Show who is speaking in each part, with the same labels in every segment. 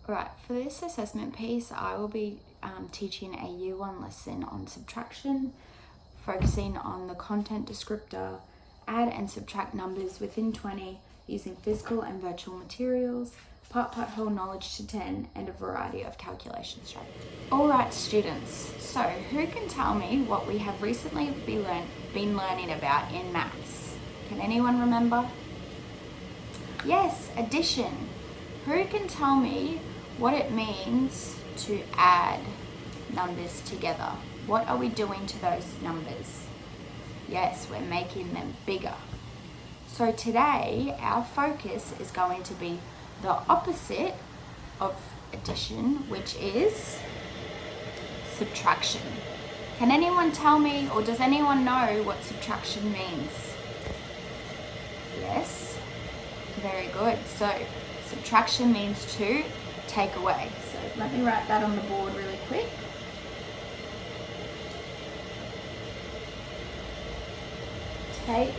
Speaker 1: Alright, for this assessment piece, I will be teaching a Year 1 lesson on subtraction, focusing on the content descriptor, add and subtract numbers within 20 using physical and virtual materials, part-whole knowledge to 10, and a variety of calculation strategies. Alright students, so who can tell me what we have recently been learning about in maths? Can anyone remember? Yes, addition. Who can tell me what it means to add numbers together? What are we doing to those numbers? Yes, we're making them bigger. So today our focus is going to be the opposite of addition, which is subtraction. Can anyone tell me, or does anyone know what subtraction means? Yes, very good. So subtraction means to take away. So let me write that on the board really quick. Take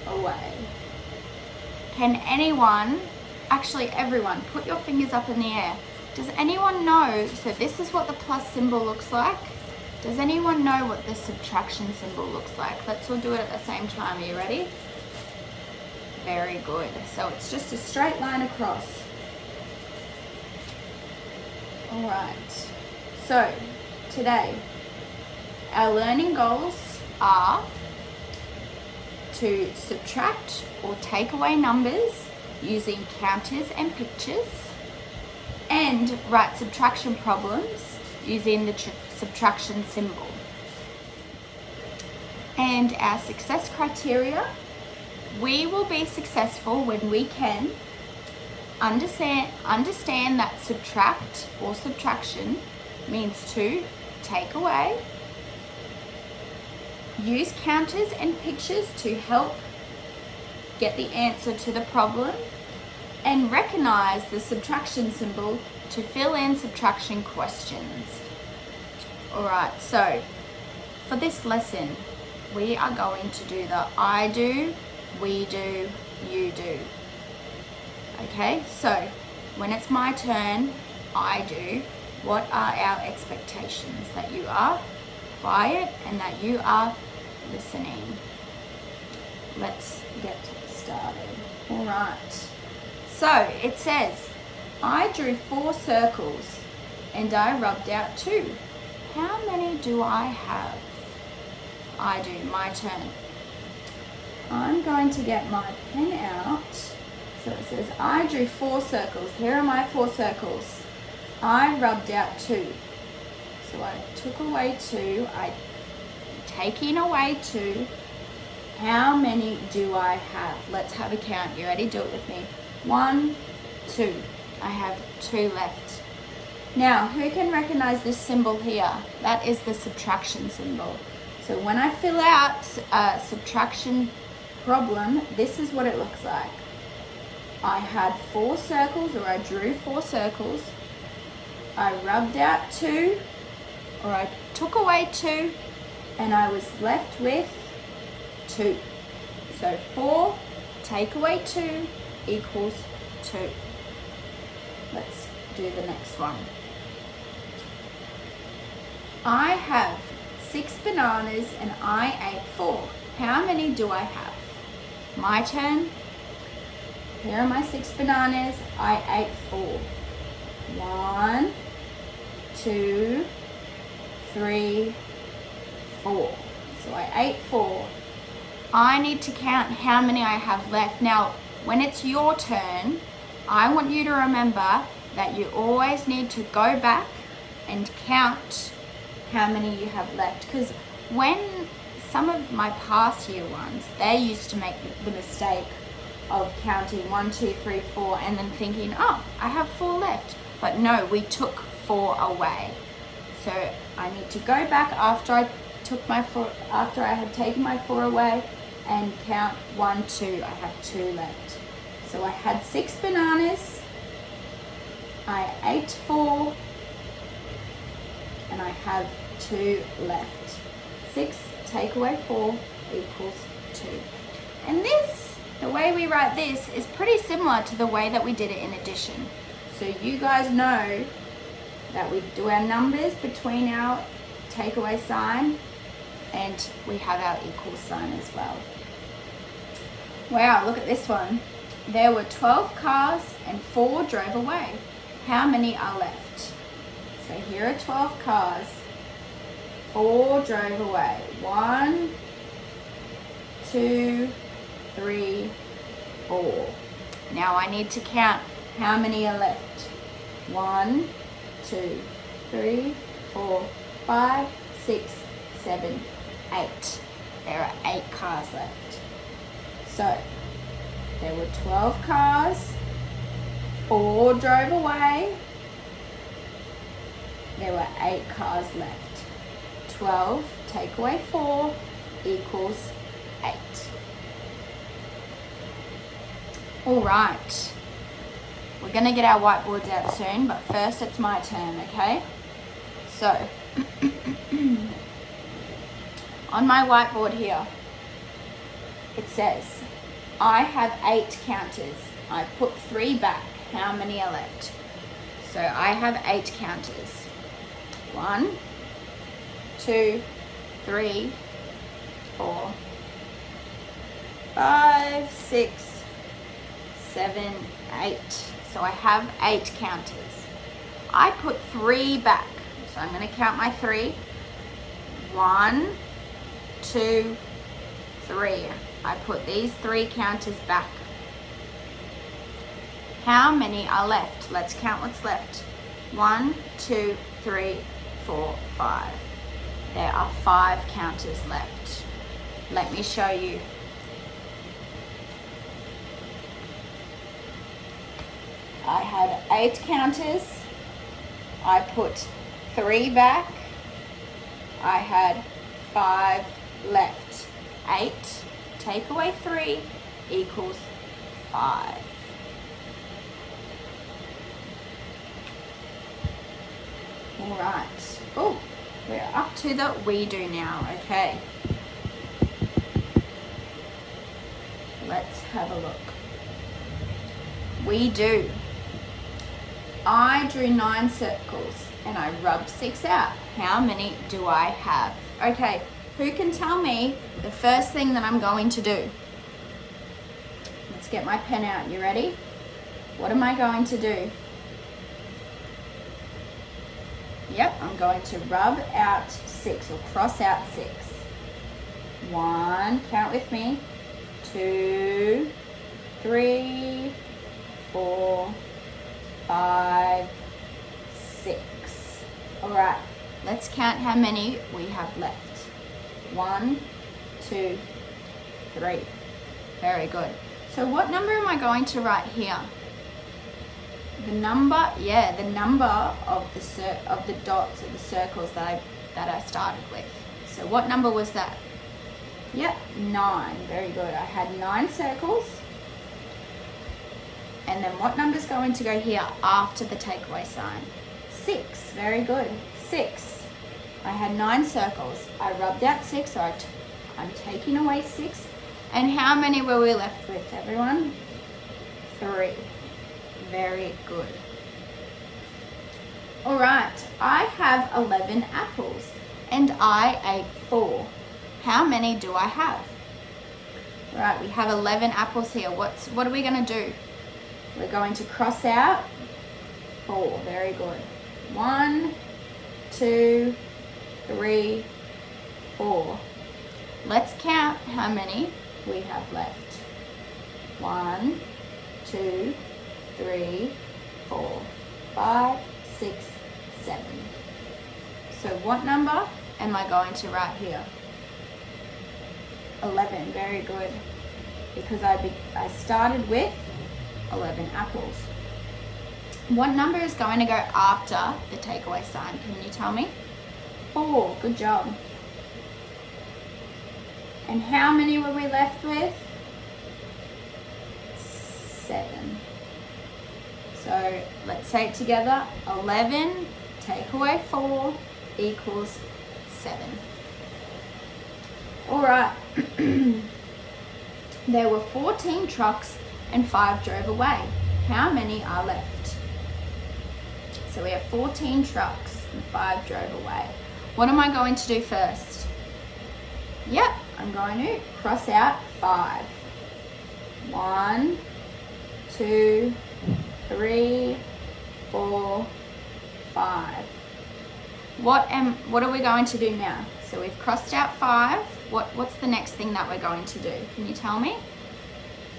Speaker 1: away. Can anyone, actually everyone, put your fingers up in the air. Does anyone know, so this is what the plus symbol looks like. Does anyone know what the subtraction symbol looks like? Let's all do it at the same time. Are you ready? Very good. So it's just a straight line across. All right. So today, our learning goals are to subtract or take away numbers using counters and pictures, and write subtraction problems using the subtraction symbol. And our success criteria, we will be successful when we can understand that subtract or subtraction means to take away, use counters and pictures to help get the answer to the problem, and recognize the subtraction symbol to fill in subtraction questions. Alright, so for this lesson, we are going to do the I do, we do, you do. Okay, so when it's my turn, I do. What are our expectations? That you are quiet and that you are listening. Let's get started. All right. So it says, I drew 4 circles and I rubbed out 2. How many do I have? I do, my turn. I'm going to get my pen out. So it says, I drew 4 circles. Here are my 4 circles. I rubbed out 2. So I took away 2. Taking away 2. How many do I have? Let's have a count. You ready? Do it with me. 1, 2. I have 2 left. Now, who can recognize this symbol here? That is the subtraction symbol. So when I fill out a subtraction problem, this is what it looks like. I had 4 circles, or I drew 4 circles. I rubbed out 2, or I took away 2, and I was left with 2. So 4 take away 2 equals 2. Let's do the next one. I have 6 bananas and I ate 4. How many do I have? My turn. Here are my 6 bananas. I ate 4. 1, 2, 3, 4. So I ate 4. I need to count how many I have left. Now, when it's your turn, I want you to remember that you always need to go back and count how many you have left. Because when some of my past year ones, they used to make the mistake of counting 1, 2, 3, 4 and then thinking, oh, I have 4 left. But no, we took 4 away. So I need to go back after I had taken my 4 away and count 1, 2. I have 2 left. So I had 6 bananas. I ate 4. And I have 2 left. 6 take away 4 equals 2. And this way we write this is pretty similar to the way that we did it in addition. So you guys know that we do our numbers between our takeaway sign and we have our equal sign as well. Wow, look at this one. There were 12 cars and 4 drove away. How many are left? So here are 12 cars, 4 drove away. 1, 2, 3, 4. Now I need to count how many are left. 1, 2, 3, 4, 5, 6, 7, 8. There are 8 cars left. So there were 12 cars, 4 drove away. There were 8 cars left. 12 take away 4 equals 8. All right. We're going to get our whiteboards out soon, but first it's my turn, okay? So, on my whiteboard here, it says, I have 8 counters. I put 3 back. How many are left? So I have 8 counters. 1, 2, 3, 4, 5, 6, 7, 8. So I have 8 counters. I put 3 back. So I'm going to count my 3. 1, 2, 3. I put these 3 counters back. How many are left? Let's count what's left. 1, 2, 3, 4, 5. There are 5 counters left. Let me show you. I had 8 counters. I put 3 back. I had 5 left. 8 take away 3 equals 5. All right. Oh, we're up to the we do now. Okay. Let's have a look. We do. I drew 9 circles and I rubbed 6 out. How many do I have? Okay, who can tell me the first thing that I'm going to do? Let's get my pen out. You ready? What am I going to do? Yep, I'm going to rub out 6 or cross out 6. 1, count with me. 2, 3, 4, 5, 6. All right, let's count how many we have left. 1, 2, 3. Very good. So what number am I going to write here? The number, yeah, the number of the dots or the circles that I started with. So what number was that? Yep, 9. Very good. I had 9 circles. And then what number is going to go here after the takeaway sign? 6. Very good. 6. I had 9 circles. I rubbed out 6, so I'm taking away 6. And how many were we left with, everyone? 3. Very good. All right, I have 11 apples and I ate 4. How many do I have? All right, we have 11 apples here. What are we going to do? We're going to cross out 4. Very good. 1, 2, 3, 4. Let's count how many we have left. 1, 2, 3, 4, 5, 6, 7. So what number am I going to write here? 11. Very good. Because I started with 11 apples. What number is going to go after the takeaway sign? Can you tell me? 4. Good job. And how many were we left with? 7. So let's say it together. 11 take away 4 equals 7. All right. There were 14 trucks and 5 drove away. How many are left? So we have 14 trucks and 5 drove away. What am I going to do first? Yep, I'm going to cross out 5. 1, 2, 3, 4, 5. What are we going to do now? So we've crossed out 5. What's the next thing that we're going to do? Can you tell me?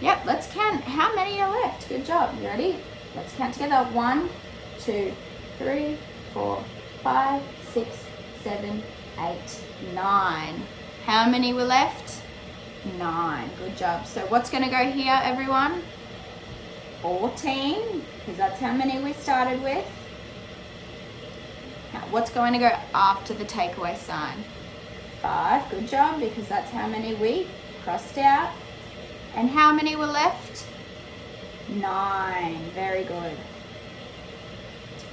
Speaker 1: Yep, let's count. How many are left? Good job. You ready? Let's count together. 1, 2, 3, 4, 5, 6, 7, 8, 9. How many were left? 9. Good job. So what's going to go here, everyone? 14, because that's how many we started with. Now, what's going to go after the takeaway sign? 5. Good job, because that's how many we crossed out. And how many were left? 9. Very good.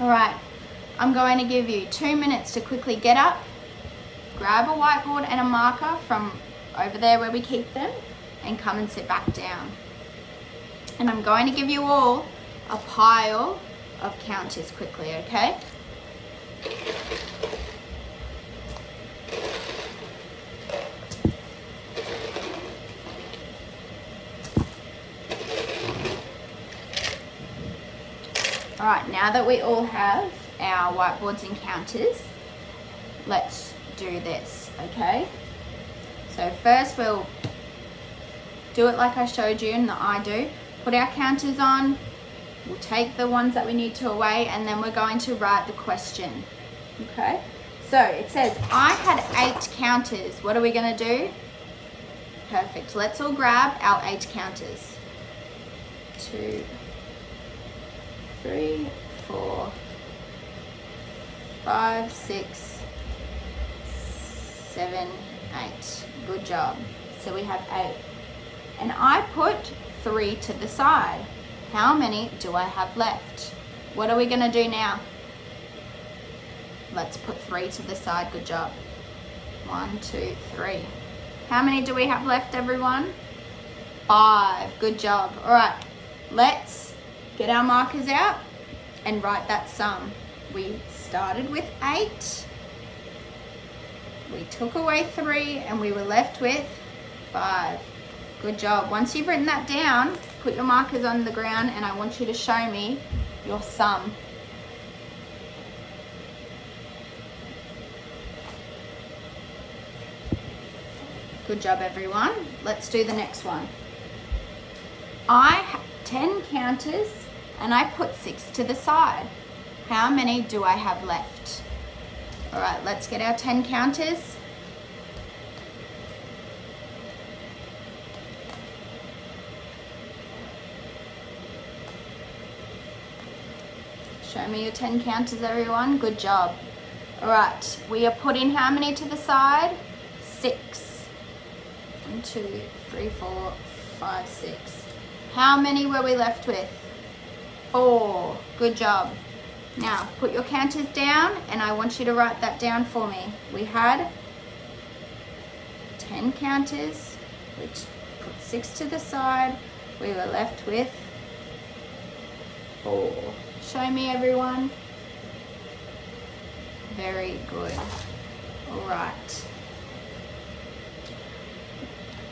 Speaker 1: All right, I'm going to give you 2 minutes to quickly get up, grab a whiteboard and a marker from over there where we keep them, and come and sit back down. And I'm going to give you all a pile of counters quickly, okay? All right, now that we all have our whiteboards and counters, let's do this, okay? So first we'll do it like I showed you in the I do. Put our counters on, we'll take the ones that we need to away, and then we're going to write the question, okay? So it says, I had 8 counters. What are we gonna do? Perfect, let's all grab our 8 counters. 2, 3, 4, 5, 6, 7, 8. Good job. So we have 8. And I put 3 to the side. How many do I have left? What are we going to do now? Let's put 3 to the side. Good job. 1, 2, 3. How many do we have left, everyone? 5. Good job. All right, let's get our markers out and write that sum. We started with 8. We took away 3 and we were left with 5. Good job. Once you've written that down, put your markers on the ground and I want you to show me your sum. Good job, everyone. Let's do the next one. I have 10 counters and I put 6 to the side. How many do I have left? All right, let's get our 10 counters. Show me your 10 counters, everyone. Good job. All right, we are putting how many to the side? 6. 1, 2, 3, 4, 5, 6. How many were we left with? 4. Good job. Now, put your counters down and I want you to write that down for me. We had 10 counters, which put 6 to the side. We were left with 4. Show me, everyone. Very good. All right.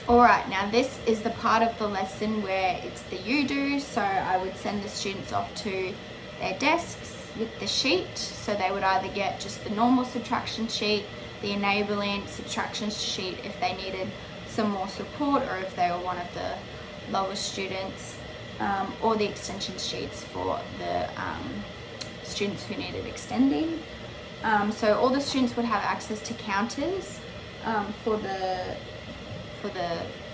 Speaker 1: All right, now this is the part of the lesson where it's the you do, so I would send the students off to their desks with the sheet, so they would either get just the normal subtraction sheet, the enabling subtraction sheet if they needed some more support or if they were one of the lower students, or the extension sheets for the students who needed extending. So all the students would have access to counters for the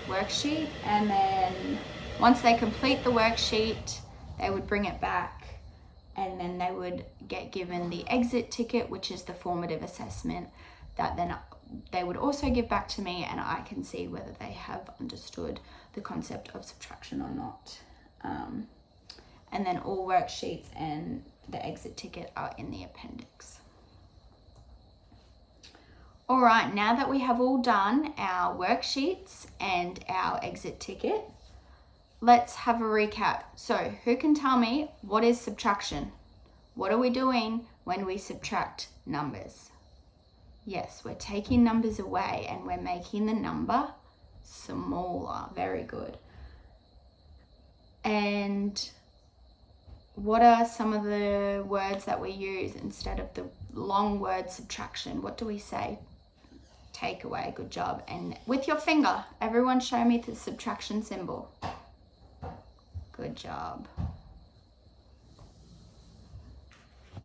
Speaker 1: worksheet, and then once they complete the worksheet they would bring it back and then they would get given the exit ticket, which is the formative assessment that then they would also give back to me, and I can see whether they have understood the concept of subtraction or not. And then all worksheets and the exit ticket are in the appendix. All right, now that we have all done our worksheets and our exit ticket, let's have a recap. So who can tell me what is subtraction? What are we doing when we subtract numbers? Yes, we're taking numbers away and we're making the number smaller. Very good. And what are some of the words that we use instead of the long word subtraction? What do we say? Take away. Good job. And with your finger, everyone show me the subtraction symbol. Good job.